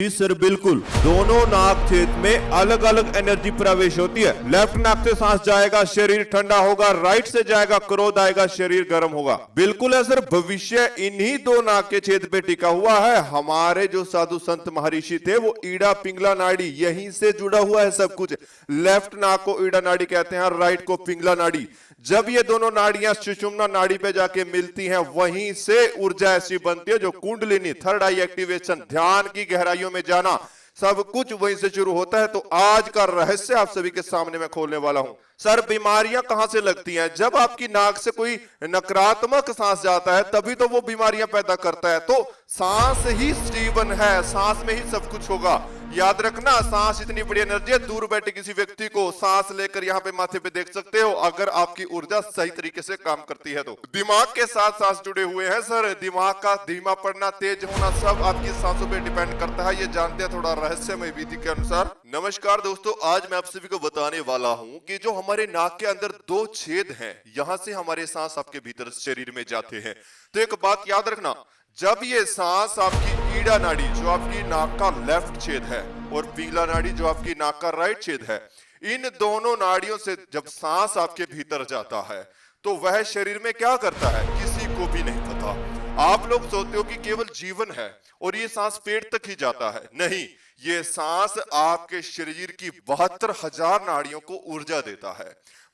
जी sir बिल्कुल। दोनों नाक छेद में अलग अलग एनर्जी प्रवेश होती है। लेफ्ट नाक से सांस जाएगा, शरीर ठंडा होगा, राइट से जाएगा, क्रोध आएगा, शरीर गर्म होगा। बिल्कुल है सर, भविष्य इन्हीं दो नाक के छेद पे टिका हुआ है। हमारे जो साधु संत महर्षि थे वो ईड़ा पिंगला नाड़ी, यहीं से जुड़ा हुआ है सब कुछ। लेफ्ट नाक को ईड़ा नाड़ी कहते हैं, राइट को पिंगला नाड़ी। जब ये दोनों नाड़ियां सुषुम्ना नाड़ी पे जाके मिलती हैं, वहीं से ऊर्जा ऐसी बनती है जो कुंडलिनी, थर्ड आई एक्टिवेशन, ध्यान की गहराइयों में जाना, सब कुछ वहीं से शुरू होता है। तो आज का रहस्य आप सभी के सामने मैं खोलने वाला हूं। सर बीमारियां कहां से लगती हैं? जब आपकी नाक से कोई नकारात्मक सांस जाता है तभी तो वो बीमारियां पैदा करता है। तो सांस ही जीवन है, सांस में ही सब कुछ होगा। याद रखना, सांस इतनी बड़ी एनर्जी है, दूर बैठे किसी व्यक्ति को सांस लेकर यहाँ पे माथे पे देख सकते हो, अगर आपकी ऊर्जा सही तरीके से काम करती है तो। दिमाग के साथ सांस जुड़े हुए हैं सर। दिमाग का धीमा पड़ना, तेज होना, सब आपकी सांसों पे डिपेंड करता है। ये जानते हैं थोड़ा रहस्यमय विधि के अनुसार। नमस्कार दोस्तों, आज मैं आप सभी को बताने वाला हूँ कि जो हमारे नाक के अंदर दो छेद हैं, यहाँ से हमारे सांस आपके भीतर शरीर में जाते हैं। तो एक बात याद रखना, जब ये सांस आपकी ईड़ा नाड़ी जो आपकी नाक का लेफ्ट छेद है और पिंगला नाड़ी जो आपकी नाक का राइट छेद है, इन दोनों नाड़ियों से जब सांस आपके भीतर जाता है तो वह शरीर में क्या करता है किसी को भी नहीं पता। आप लोग सोचते हो कि केवल जीवन है और ये सांस पेट तक ही जाता है। नहीं, ये सांस आपके शरीर की 72,000 नाड़ियों को ऊर्जा देता है।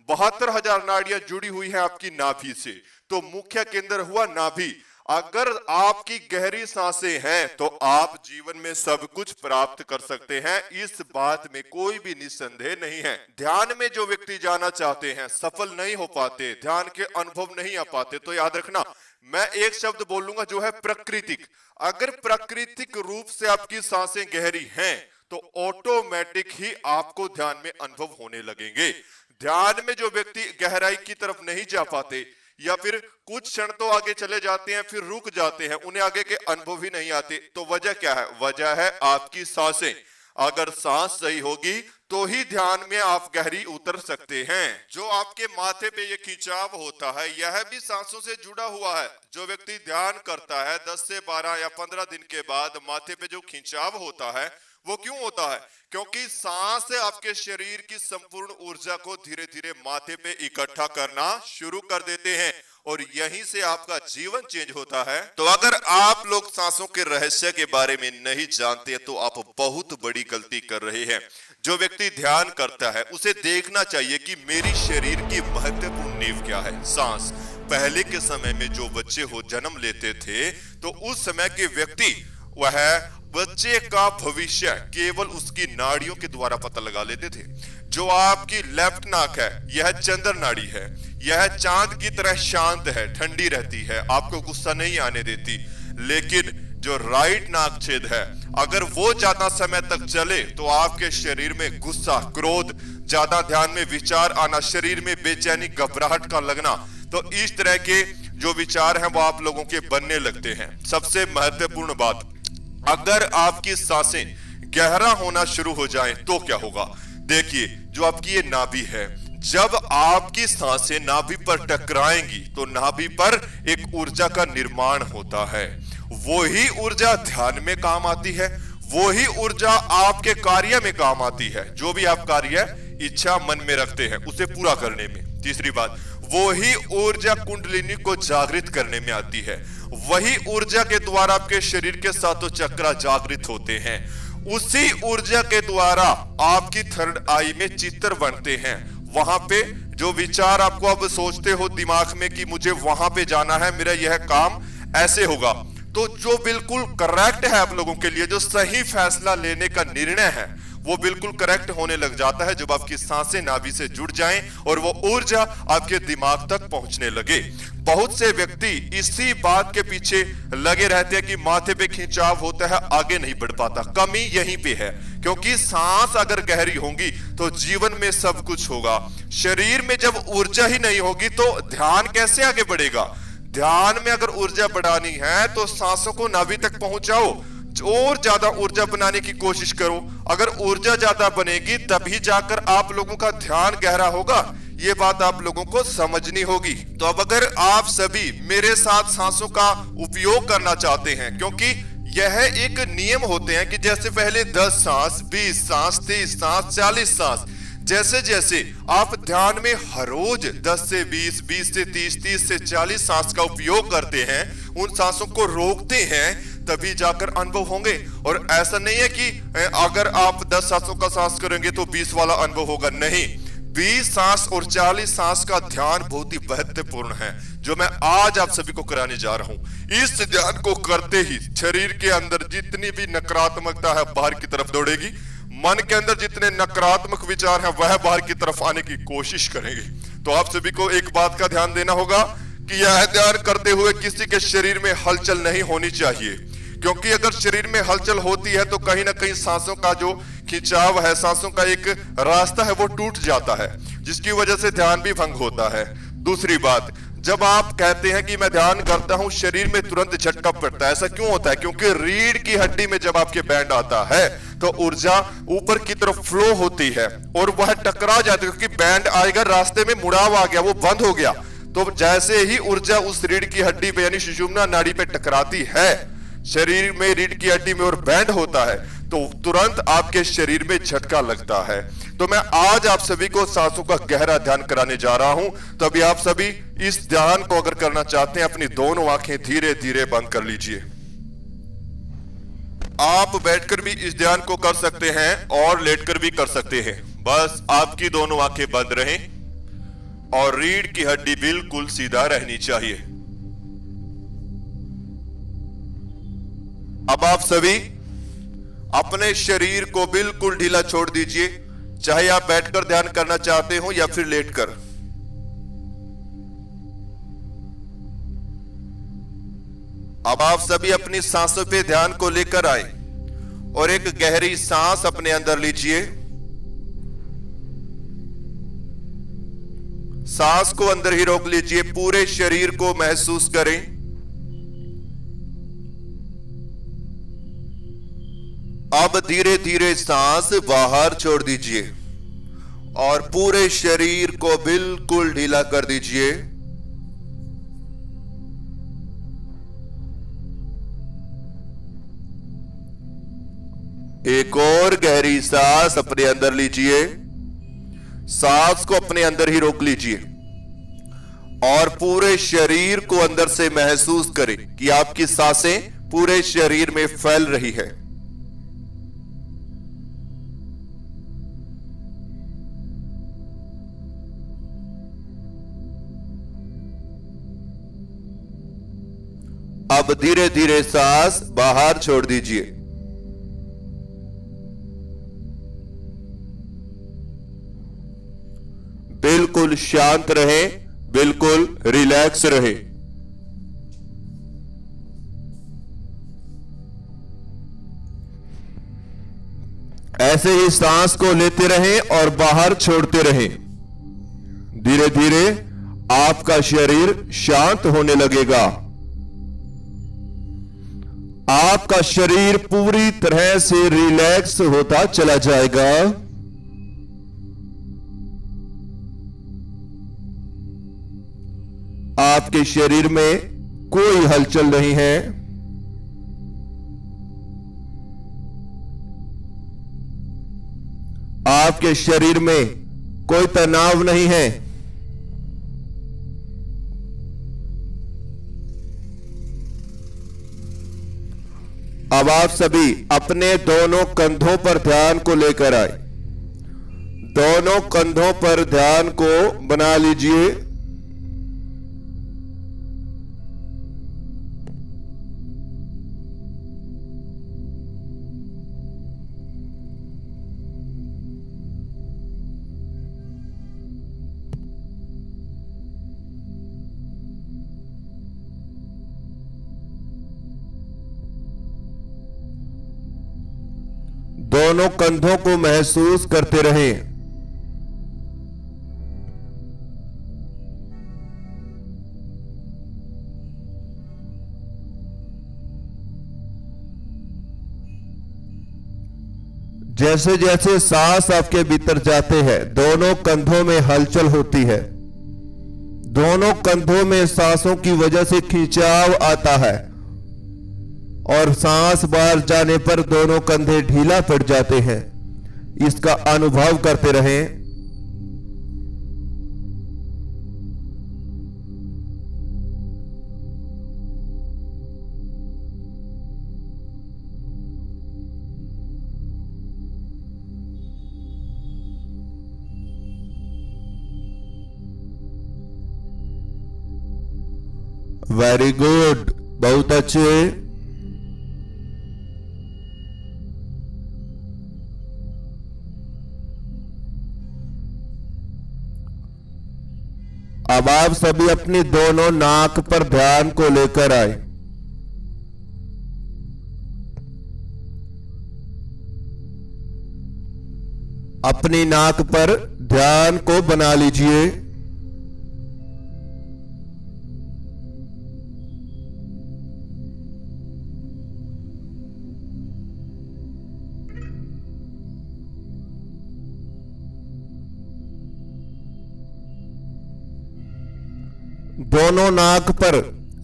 72,000 नाड़ियां जुड़ी हुई हैं आपकी नाभि से। तो मुख्य केंद्र हुआ नाभि। अगर आपकी गहरी सांसें हैं तो आप जीवन में सब कुछ प्राप्त कर सकते हैं, इस बात में कोई भी निस्संदेह नहीं है। ध्यान में जो व्यक्ति जाना चाहते हैं सफल नहीं हो पाते, ध्यान के अनुभव नहीं आ पाते, तो याद रखना मैं एक शब्द बोलूंगा जो है प्राकृतिक। अगर प्राकृतिक रूप से आपकी सांसें गहरी हैं तो ऑटोमेटिक ही आपको ध्यान में अनुभव होने लगेंगे। ध्यान में जो व्यक्ति गहराई की तरफ नहीं जा पाते या फिर कुछ क्षण तो आगे चले जाते हैं फिर रुक जाते हैं, उन्हें आगे के अनुभव ही नहीं आते, तो वजह क्या है? वजह है आपकी सांसें। अगर सांस सही होगी तो ही ध्यान में आप गहरी उतर सकते हैं। जो आपके माथे पे ये खिंचाव होता है यह भी सांसों से जुड़ा हुआ है। जो व्यक्ति ध्यान करता है 10 से 12 या 15 दिन के बाद माथे पे जो खिंचाव होता है वो क्यों होता है? क्योंकि सांस आपके शरीर की संपूर्ण ऊर्जा को धीरे धीरे माथे पे इकट्ठा करना शुरू कर देते हैं और यहीं से आपका जीवन चेंज होता है। तो अगर आप लोग सांसों के रहस्य के बारे में नहीं जानते तो आप बहुत बड़ी गलती कर रहे हैं। जो व्यक्ति ध्यान करता है उसे देखना चाहिए कि मेरी शरीर की महत्वपूर्ण नींव क्या है, सांस। पहले के समय में जो बच्चे हो जन्म लेते थे तो उस समय के व्यक्ति वह बच्चे का भविष्य केवल उसकी नाड़ियों के द्वारा पता लगा लेते थे। जो आपकी लेफ्ट नाक है यह चंद्र नाड़ी है, यह चांद की तरह शांत है, ठंडी रहती है, आपको गुस्सा नहीं आने देती। लेकिन जो राइट नाक छेद है अगर वो ज्यादा समय तक चले तो आपके शरीर में गुस्सा, क्रोध, ज्यादा ध्यान में विचार आना, शरीर में बेचैनी, घबराहट का लगना, तो इस तरह के जो विचार हैं वो आप लोगों के बनने लगते हैं। सबसे महत्वपूर्ण बात, अगर आपकी सांसें गहरा होना शुरू हो जाएं तो क्या होगा? देखिए, जो आपकी ये नाभि है, जब आपकी सांसें नाभि पर टकराएंगी तो नाभि पर एक ऊर्जा का निर्माण होता है। वो ही ऊर्जा ध्यान में काम आती है, वो ही ऊर्जा आपके कार्य में काम आती है। जो भी आप कार्य इच्छा मन में रखते हैं उसे पूरा करने में। तीसरी बात, वो ही ऊर्जा कुंडलिनी को जागृत करने में आती है। वही ऊर्जा के द्वारा आपके शरीर के सातों चक्र जागृत होते हैं। उसी ऊर्जा के द्वारा आपकी थर्ड आई में चित्र बनते हैं। वहां पे जो विचार आपको अब सोचते हो दिमाग में कि मुझे वहां पे जाना है, मेरा यह काम ऐसे होगा, तो जो बिल्कुल करेक्ट है आप लोगों के लिए, जो सही फैसला लेने का निर्णय है वो बिल्कुल करेक्ट होने लग जाता है जब आपकी सांसें नाभि से जुड़ जाएं और वो ऊर्जा आपके दिमाग तक पहुंचने लगे। बहुत से व्यक्ति इसी बात के पीछे लगे रहते हैं कि माथे पे खिंचाव होता है, आगे नहीं बढ़ पाता। कमी यहीं पे है, क्योंकि सांस अगर गहरी होगी तो जीवन में सब कुछ होगा। शरीर में जब ऊर्जा ही नहीं होगी तो ध्यान कैसे आगे बढ़ेगा? ध्यान में अगर ऊर्जा बढ़ानी है तो सांसों को नाभि तक पहुंचाओ और ज्यादा ऊर्जा बनाने की कोशिश करो। अगर ऊर्जा ज्यादा बनेगी तभी जाकर आप लोगों का ध्यान गहरा होगा। ये बात आप लोगों को समझनी होगी। तो अब अगर आप सभी मेरे साथ सांसों का उपयोग करना चाहते हैं, क्योंकि यह एक नियम होते हैं कि जैसे पहले 10 सांस, 20 सांस, 30 सांस, 40 सांस, जैसे जैसे आप ध्यान में हर रोज 10 से 20, 20 से 30, 30 से 40 सांस का उपयोग करते हैं, उन सांसों को रोकते हैं, तभी जाकर अनुभव होंगे। और ऐसा नहीं है कि अगर आप 10 सांसों का सांस करेंगे तो 20 वाला अनुभव होगा, नहीं। 20 सांस और 40 सांस का ध्यान बहुत ही महत्वपूर्ण है, जो मैं आज आप सभी को कराने जा रहा हूं। इस ध्यान को करते ही शरीर के अंदर जितनी भी नकारात्मकता है बाहर की तरफ दौड़ेगी, मन के अंदर जितने नकारात्मक विचार हैं वह बाहर की तरफ आने की कोशिश करेंगे। तो आप सभी को एक बात का ध्यान देना होगा कि यह ध्यान करते हुए किसी के शरीर में हलचल नहीं होनी चाहिए, क्योंकि अगर शरीर में हलचल होती है तो कहीं ना कहीं सांसों का जो खिंचाव है, सांसों का एक रास्ता है, वो टूट जाता है, जिसकी वजह से ध्यान भी भंग होता है। दूसरी बात, जब आप कहते हैं कि मैं ध्यान करता हूं, शरीर में तुरंत झटका पड़ता है। ऐसा क्यों होता है? क्योंकि रीढ़ की हड्डी में जब आपके बैंड आता है तो ऊर्जा ऊपर की तरफ फ्लो होती है और वह टकरा जाती है, क्योंकि बैंड आएगा, रास्ते में मुड़ाव आ गया, वो बंद हो गया। तो जैसे ही ऊर्जा उस रीढ़ की हड्डी पे यानी सुषुम्ना नाड़ी पे टकराती है, शरीर में रीढ़ की हड्डी में और बैंड होता है, तो तुरंत आपके शरीर में झटका लगता है। तो मैं आज आप सभी को सांसों का गहरा ध्यान कराने जा रहा हूं। तो अभी आप सभी इस ध्यान को अगर करना चाहते हैं, अपनी दोनों आंखें धीरे धीरे बंद कर लीजिए। आप बैठकर भी इस ध्यान को कर सकते हैं और लेटकर भी कर सकते हैं। बस आपकी दोनों आंखें बंद रहें और रीढ़ की हड्डी बिल्कुल सीधा रहनी चाहिए। अब आप सभी अपने शरीर को बिल्कुल ढीला छोड़ दीजिए, चाहे आप बैठकर ध्यान करना चाहते हो या फिर लेटकर। अब आप सभी अपनी सांसों पे ध्यान को लेकर आए और एक गहरी सांस अपने अंदर लीजिए। सांस को अंदर ही रोक लीजिए, पूरे शरीर को महसूस करें। अब धीरे धीरे सांस बाहर छोड़ दीजिए और पूरे शरीर को बिल्कुल ढीला कर दीजिए। एक और गहरी सांस अपने अंदर लीजिए। सांस को अपने अंदर ही रोक लीजिए और पूरे शरीर को अंदर से महसूस करें कि आपकी सांसें पूरे शरीर में फैल रही है। अब धीरे धीरे सांस बाहर छोड़ दीजिए। बिल्कुल शांत रहें, बिल्कुल रिलैक्स रहें। ऐसे ही सांस को लेते रहें और बाहर छोड़ते रहें। धीरे धीरे आपका शरीर शांत होने लगेगा। आपका शरीर पूरी तरह से रिलैक्स होता चला जाएगा। आपके शरीर में कोई हलचल नहीं है। आपके शरीर में कोई तनाव नहीं है। अब आप सभी अपने दोनों कंधों पर ध्यान को लेकर आए। दोनों कंधों पर ध्यान को बना लीजिए। दोनों कंधों को महसूस करते रहें। जैसे जैसे सांस आपके भीतर जाते हैं, दोनों कंधों में हलचल होती है। दोनों कंधों में सांसों की वजह से खिंचाव आता है। और सांस बाहर जाने पर दोनों कंधे ढीला पड़ जाते हैं। इसका अनुभव करते रहें। वेरी गुड, बहुत अच्छे। अब आप सभी अपनी दोनों नाक पर ध्यान को लेकर आए। अपनी नाक पर ध्यान को बना लीजिए। दोनों नाक पर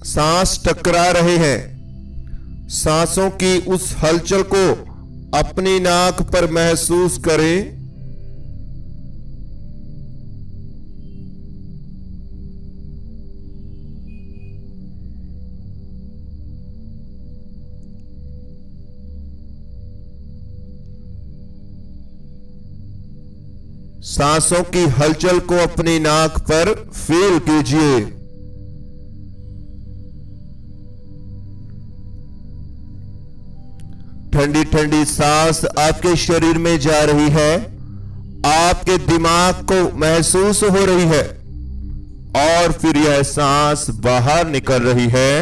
सांस टकरा रहे हैं। सांसों की उस हलचल को अपनी नाक पर महसूस करें। सांसों की हलचल को अपनी नाक पर फील कीजिए। ठंडी ठंडी सांस आपके शरीर में जा रही है, आपके दिमाग को महसूस हो रही है और फिर यह सांस बाहर निकल रही है।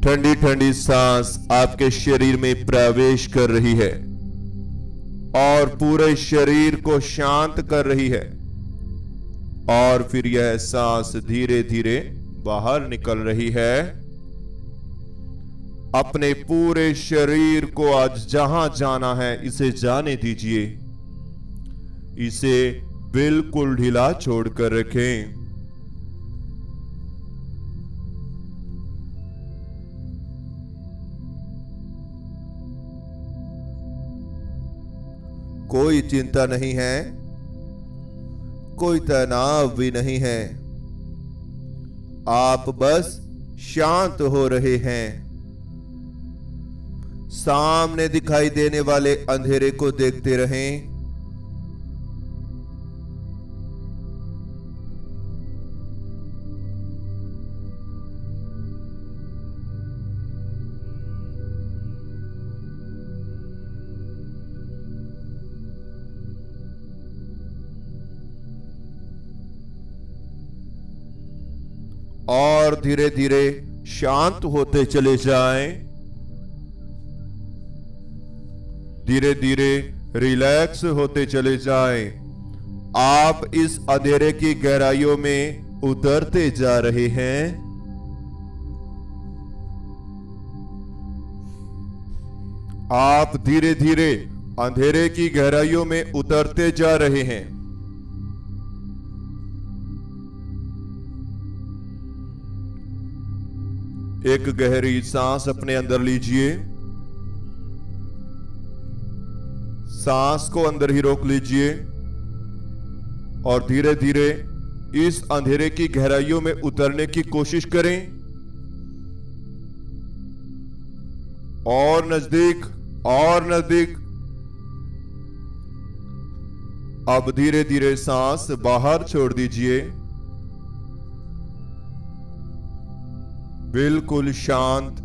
ठंडी ठंडी सांस आपके शरीर में प्रवेश कर रही है और पूरे शरीर को शांत कर रही है और फिर यह सांस धीरे धीरे बाहर निकल रही है। अपने पूरे शरीर को आज जहां जाना है इसे जाने दीजिए। इसे बिल्कुल ढीला छोड़कर रखें। कोई चिंता नहीं है, कोई तनाव भी नहीं है। आप बस शांत हो रहे हैं। सामने दिखाई देने वाले अंधेरे को देखते रहें। और धीरे धीरे शांत होते चले जाएं। धीरे धीरे रिलैक्स होते चले जाएं। आप इस अंधेरे की गहराइयों में उतरते जा रहे हैं। आप धीरे धीरे अंधेरे की गहराइयों में उतरते जा रहे हैं। एक गहरी सांस अपने अंदर लीजिए। सांस को अंदर ही रोक लीजिए और धीरे धीरे इस अंधेरे की गहराइयों में उतरने की कोशिश करें। और नजदीक, और नजदीक। अब धीरे धीरे सांस बाहर छोड़ दीजिए। बिल्कुल शांत।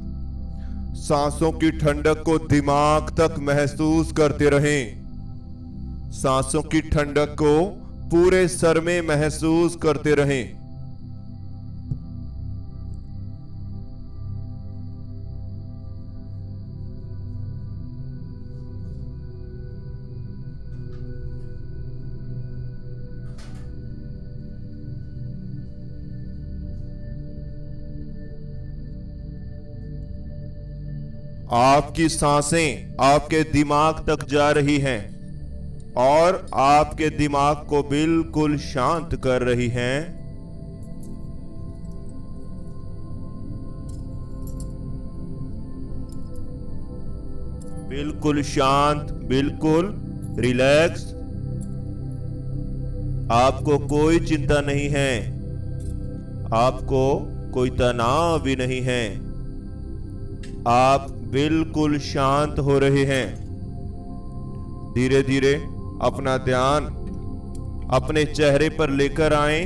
सांसों की ठंडक को दिमाग तक महसूस करते रहें। सांसों की ठंडक को पूरे सर में महसूस करते रहें। आपकी सांसें आपके दिमाग तक जा रही हैं और आपके दिमाग को बिल्कुल शांत कर रही हैं। बिल्कुल शांत, बिल्कुल रिलैक्स। आपको कोई चिंता नहीं है, आपको कोई तनाव भी नहीं है। आप बिल्कुल शांत हो रहे हैं। धीरे धीरे अपना ध्यान अपने चेहरे पर लेकर आएं।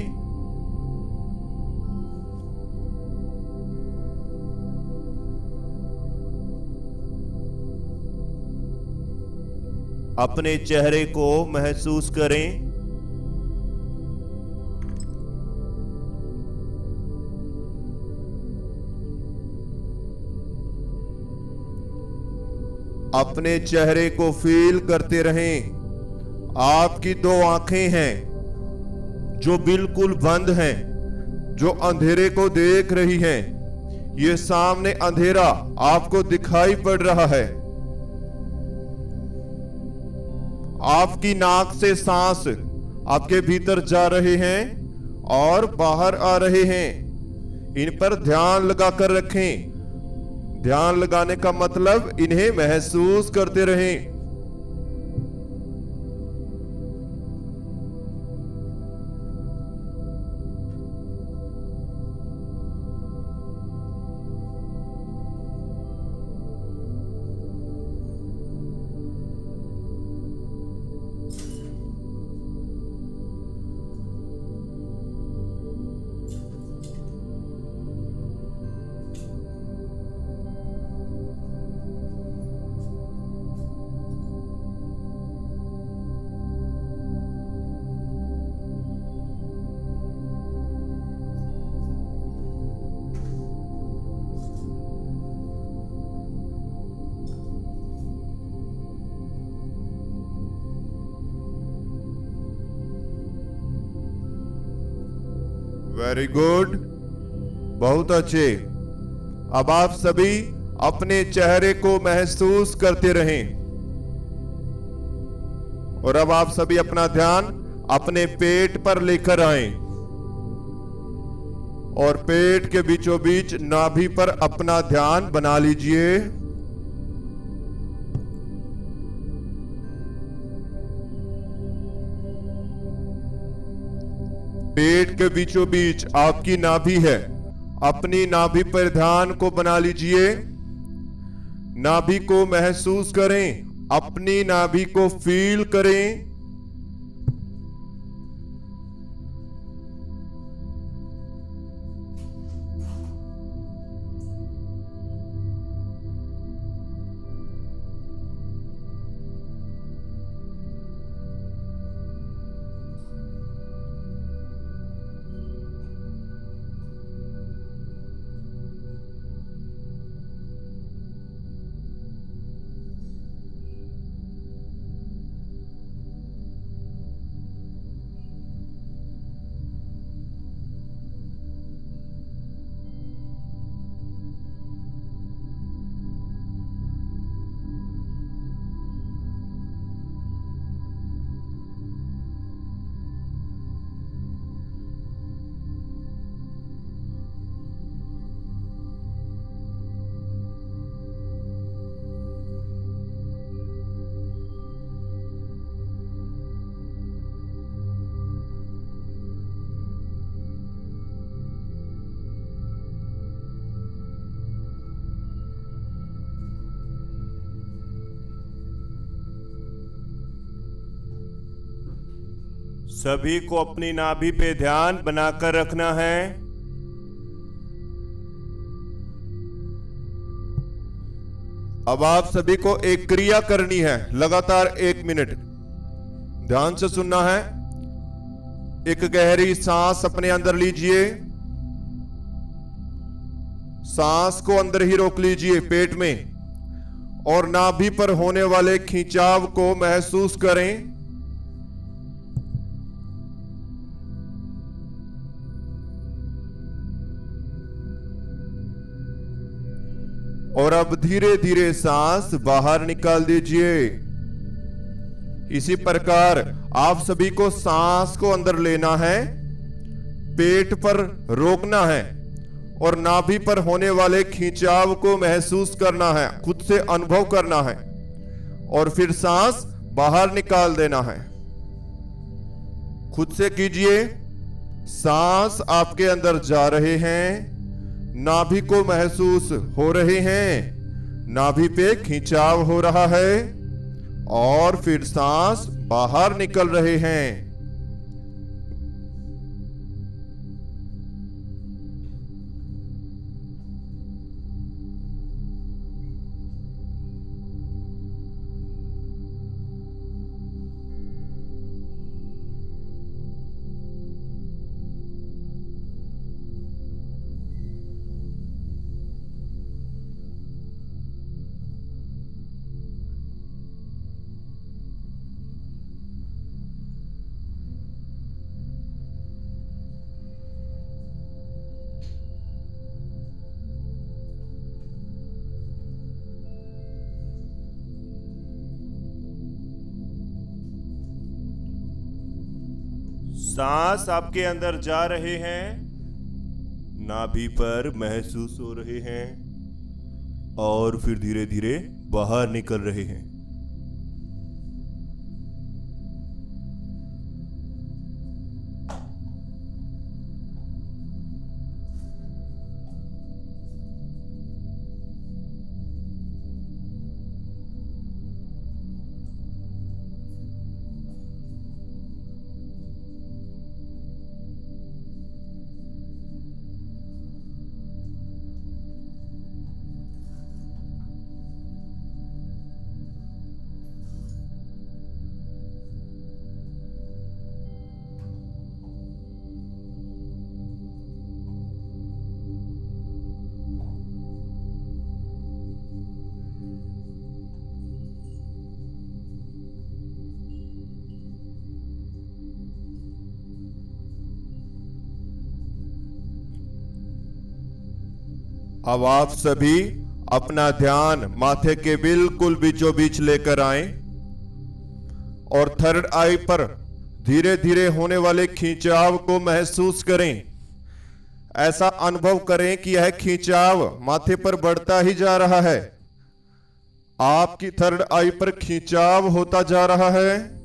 अपने चेहरे को महसूस करें। अपने चेहरे को फील करते रहें। आपकी दो आंखें हैं जो बिल्कुल बंद हैं, जो अंधेरे को देख रही हैं। ये सामने अंधेरा आपको दिखाई पड़ रहा है। आपकी नाक से सांस आपके भीतर जा रहे हैं और बाहर आ रहे हैं। इन पर ध्यान लगाकर रखें। ध्यान लगाने का मतलब इन्हें महसूस करते रहें। वेरी गुड, बहुत अच्छे। अब आप सभी अपने चेहरे को महसूस करते रहें। और अब आप सभी अपना ध्यान अपने पेट पर लेकर आएं और पेट के बीचों बीच नाभि पर अपना ध्यान बना लीजिए। पेट के बीचों बीच आपकी नाभि है। अपनी नाभि पर ध्यान को बना लीजिए। नाभि को महसूस करें, अपनी नाभि को फील करें। सभी को अपनी नाभि पे ध्यान बनाकर रखना है। अब आप सभी को एक क्रिया करनी है, लगातार 1 मिनट ध्यान से सुनना है। एक गहरी सांस अपने अंदर लीजिए। सांस को अंदर ही रोक लीजिए पेट में, और नाभि पर होने वाले खिंचाव को महसूस करें। और अब धीरे धीरे सांस बाहर निकाल दीजिए। इसी प्रकार आप सभी को सांस को अंदर लेना है, पेट पर रोकना है और नाभि पर होने वाले खिंचाव को महसूस करना है, खुद से अनुभव करना है और फिर सांस बाहर निकाल देना है। खुद से कीजिए। सांस आपके अंदर जा रहे हैं, नाभि को महसूस हो रहे हैं, नाभि पे खिंचाव हो रहा है और फिर सांस बाहर निकल रहे हैं। सांस आपके अंदर जा रहे हैं, नाभि पर महसूस हो रहे हैं और फिर धीरे धीरे बाहर निकल रहे हैं। अब आप सभी अपना ध्यान माथे के बिल्कुल बीचों बीच लेकर आएं और थर्ड आई पर धीरे धीरे होने वाले खिंचाव को महसूस करें। ऐसा अनुभव करें कि यह खिंचाव माथे पर बढ़ता ही जा रहा है, आपकी थर्ड आई पर खिंचाव होता जा रहा है।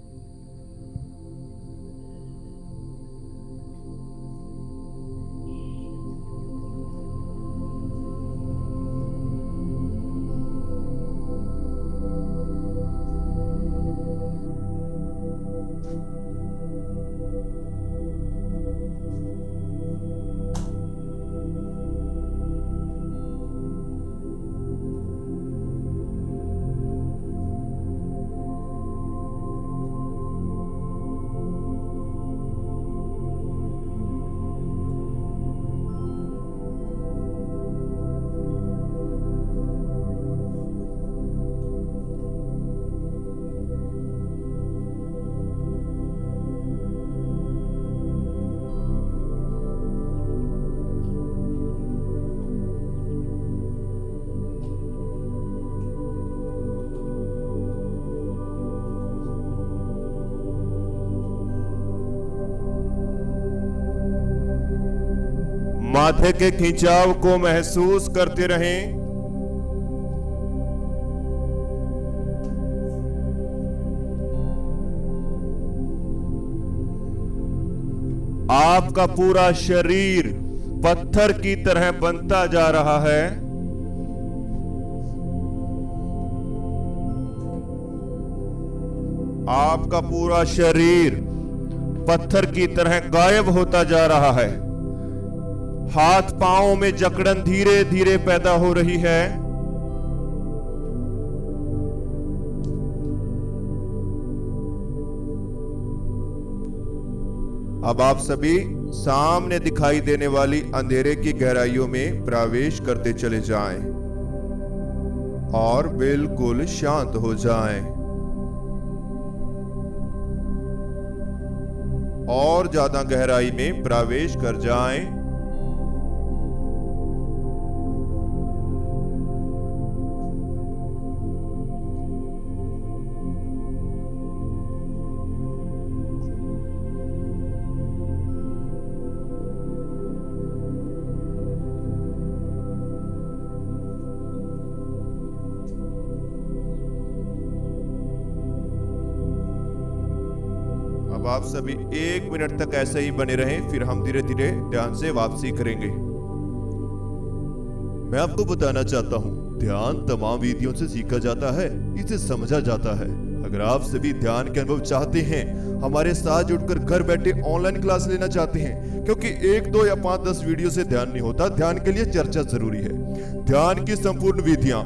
माथे के खिंचाव को महसूस करते रहें। आपका पूरा शरीर पत्थर की तरह बनता जा रहा है। आपका पूरा शरीर पत्थर की तरह गायब होता जा रहा है। हाथ पांव में जकड़न धीरे धीरे पैदा हो रही है। अब आप सभी सामने दिखाई देने वाली अंधेरे की गहराइयों में प्रवेश करते चले जाएं और बिल्कुल शांत हो जाएं और ज्यादा गहराई में प्रवेश कर जाएं। तो आप सभी 1 मिनट तक ऐसे ही बने रहें, फिर हम धीरे धीरे ध्यान से वापसी करेंगे। मैं आपको बताना चाहता हूँ, ध्यान तमाम विधियों से सीखा जाता है, इसे समझा जाता है। अगर आप सभी ध्यान के अनुभव चाहते हैं, हमारे साथ जुड़कर घर बैठे ऑनलाइन क्लास लेना चाहते हैं, क्योंकि 1, 2 या 5, 10 वीडियो से ध्यान नहीं होता, ध्यान के लिए चर्चा जरूरी है। ध्यान की संपूर्ण विधियां,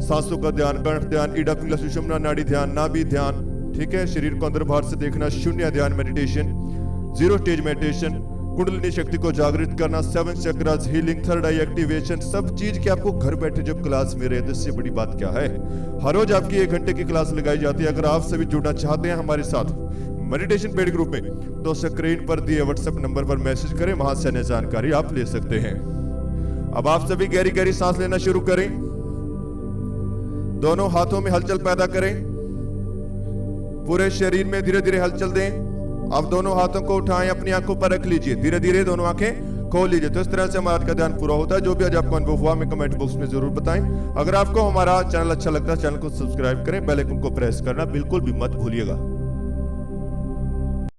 सांसों का ध्यान, कंठ ध्यान, ईडा पिंगला सुषुम्ना नाड़ी ध्यान, नाभि ध्यान, ठीक है, शरीर को अंदर बाहर से देखना, शून्य ध्यान मेडिटेशन, 0 स्टेज मेडिटेशन, कुंडलिनी शक्ति को जागृत करना, 7 चक्रास हीलिंग, थर्ड आई एक्टिवेशन, सब चीज की आपको घर बैठे जब क्लास में रहे, तो इससे बड़ी बात क्या है। हर रोज आपकी 1 घंटे की क्लास लगाई जाती है। अगर आप सभी जुड़ना चाहते हैं हमारे साथ मेडिटेशन पेड ग्रुप में, तो स्क्रीन पर दिए व्हाट्सएप नंबर पर मैसेज करें, वहां से अन्य जानकारी आप ले सकते हैं। अब आप सभी गहरी गहरी सांस लेना शुरू करें, दोनों हाथों में हलचल पैदा करें, पूरे शरीर में धीरे धीरे हलचल दें। अब दोनों हाथों को उठाएं, अपनी आंखों पर रख लीजिए, धीरे धीरे दोनों आंखें खोल लीजिए। तो इस तरह से हमारा आज का ध्यान पूरा होता है। जो भी आज आपको अनुभव हुआ हमें कमेंट बॉक्स में जरूर बताएं। अगर आपको हमारा चैनल अच्छा लगता है, चैनल को सब्सक्राइब करें, बेल आइकन को प्रेस करना बिल्कुल भी मत भूलिएगा।